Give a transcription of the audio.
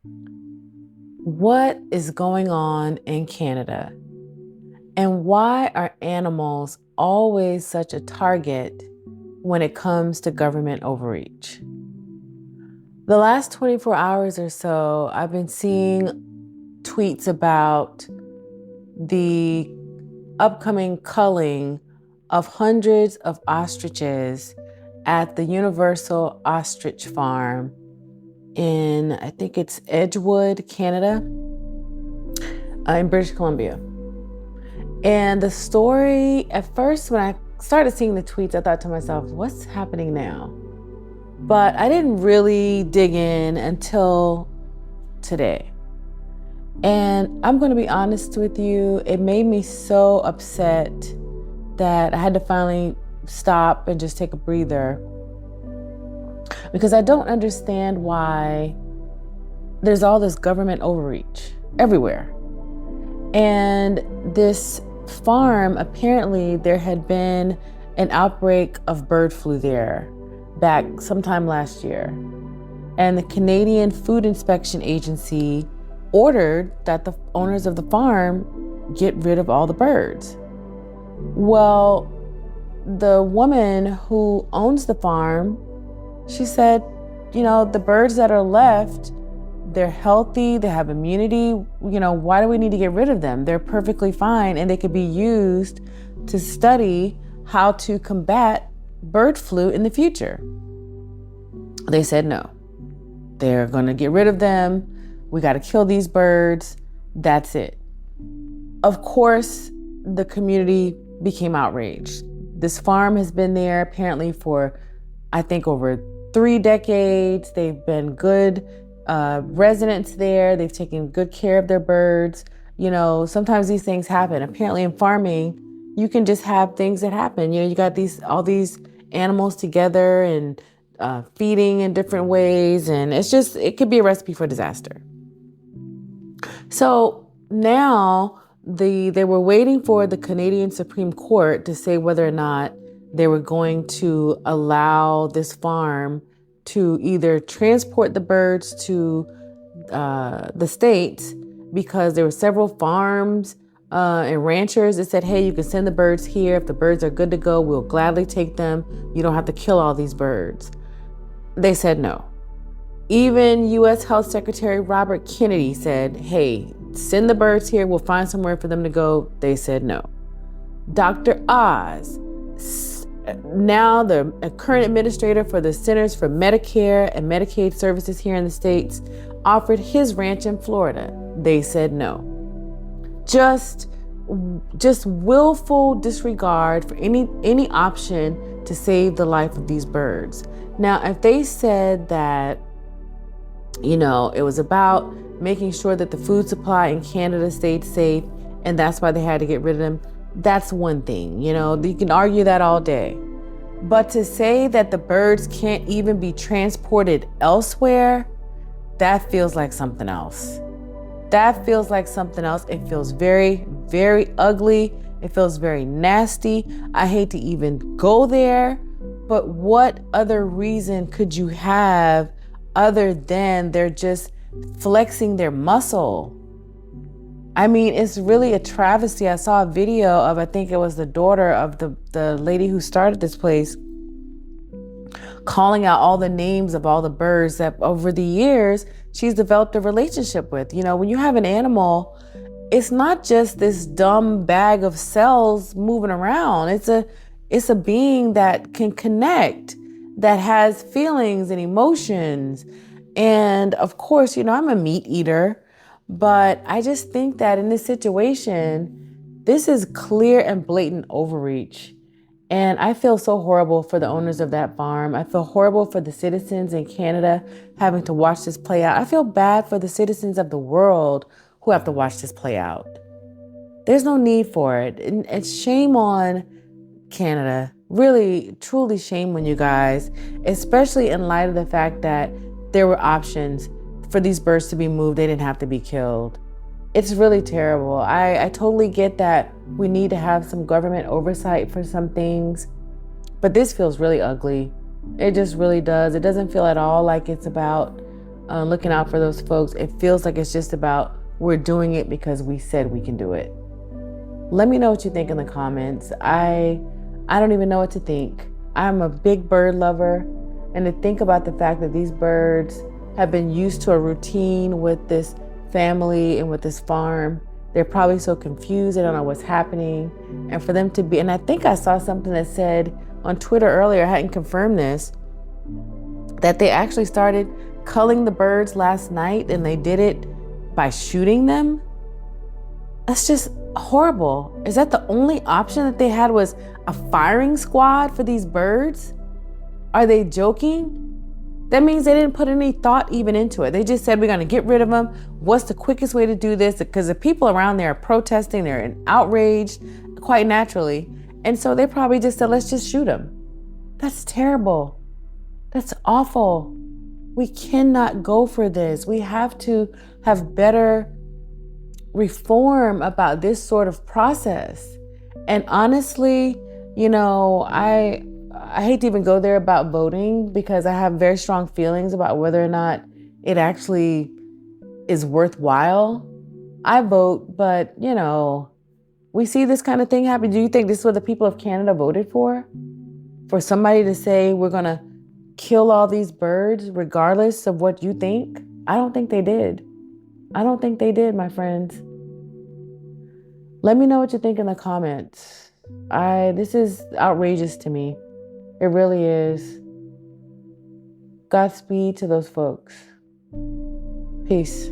What is going on in Canada? And why are animals always such a target when it comes to government overreach? The last 24 hours or so, I've been seeing tweets about the upcoming culling of hundreds of ostriches at the Universal Ostrich Farm in, I think it's Edgewood, Canada, in British Columbia. And the story, at first, when I started seeing the tweets, I thought to myself, what's happening now? But I didn't really dig in until today. And I'm going to be honest with you, it made me so upset that I had to finally stop and just take a breather, because I don't understand why there's all this government overreach everywhere. And this farm, apparently there had been an outbreak of bird flu there back sometime last year. And the Canadian Food Inspection Agency ordered that the owners of the farm get rid of all the birds. Well, the woman who owns the farm, she said, the birds that are left, they're healthy, they have immunity. Why do we need to get rid of them? They're perfectly fine, and they could be used to study how to combat bird flu in the future. They said no. They're going to get rid of them. We got to kill these birds. That's it. Of course, the community became outraged. This farm has been there apparently for, I think, over 3 decades. They've been good residents there. They've taken good care of their birds. Sometimes these things happen. Apparently in farming, you can just have things that happen. You got all these animals together and feeding in different ways. And it could be a recipe for disaster. So now they were waiting for the Canadian Supreme Court to say whether or not they were going to allow this farm to either transport the birds to the States, because there were several farms and ranchers that said, hey, you can send the birds here. If the birds are good to go, we'll gladly take them. You don't have to kill all these birds. They said no. Even U.S. Health Secretary Robert Kennedy said, hey, send the birds here. We'll find somewhere for them to go. They said no. Dr. Oz, now the current administrator for the Centers for Medicare and Medicaid Services here in the States, offered his ranch in Florida. They said no. Just willful disregard for any option to save the life of these birds. Now, if they said that, it was about making sure that the food supply in Canada stayed safe, and that's why they had to get rid of them, that's one thing. You can argue that all day. But to say that the birds can't even be transported elsewhere, that feels like something else. That feels like something else. It feels very, very ugly. It feels very nasty. I hate to even go there. But what other reason could you have other than they're just flexing their muscle? I mean, it's really a travesty. I saw a video of, I think it was the daughter of the lady who started this place, calling out all the names of all the birds that over the years she's developed a relationship with. When you have an animal, it's not just this dumb bag of cells moving around. It's a being that can connect, that has feelings and emotions. And of course, I'm a meat eater, but I just think that in this situation, this is clear and blatant overreach. And I feel so horrible for the owners of that farm. I feel horrible for the citizens in Canada having to watch this play out. I feel bad for the citizens of the world who have to watch this play out. There's no need for it. And shame on Canada. Really, truly shame on you guys, especially in light of the fact that there were options for these birds to be moved. They didn't have to be killed. It's really terrible. I totally get that we need to have some government oversight for some things, but this feels really ugly. It just really does. It doesn't feel at all like it's about looking out for those folks. It feels like it's just about we're doing it because we said we can do it. Let me know what you think in the comments. I don't even know what to think. I'm a big bird lover, and to think about the fact that these birds have been used to a routine with this family and with this farm. They're probably so confused, they don't know what's happening. And for them to be, and I think I saw something that said on Twitter earlier, I hadn't confirmed this, that they actually started culling the birds last night, and they did it by shooting them. That's just horrible. Is that the only option that they had, was a firing squad for these birds? Are they joking? That means they didn't put any thought even into it. They just said, we're going to get rid of them. What's the quickest way to do this? Because the people around there are protesting. They're outraged quite naturally. And so they probably just said, let's just shoot them. That's terrible. That's awful. We cannot go for this. We have to have better reform about this sort of process. And honestly, I hate to even go there about voting, because I have very strong feelings about whether or not it actually is worthwhile. I vote, but we see this kind of thing happen. Do you think this is what the people of Canada voted for? For somebody to say, we're going to kill all these birds regardless of what you think? I don't think they did. I don't think they did, my friends. Let me know what you think in the comments. This is outrageous to me. It really is. Godspeed to those folks. Peace.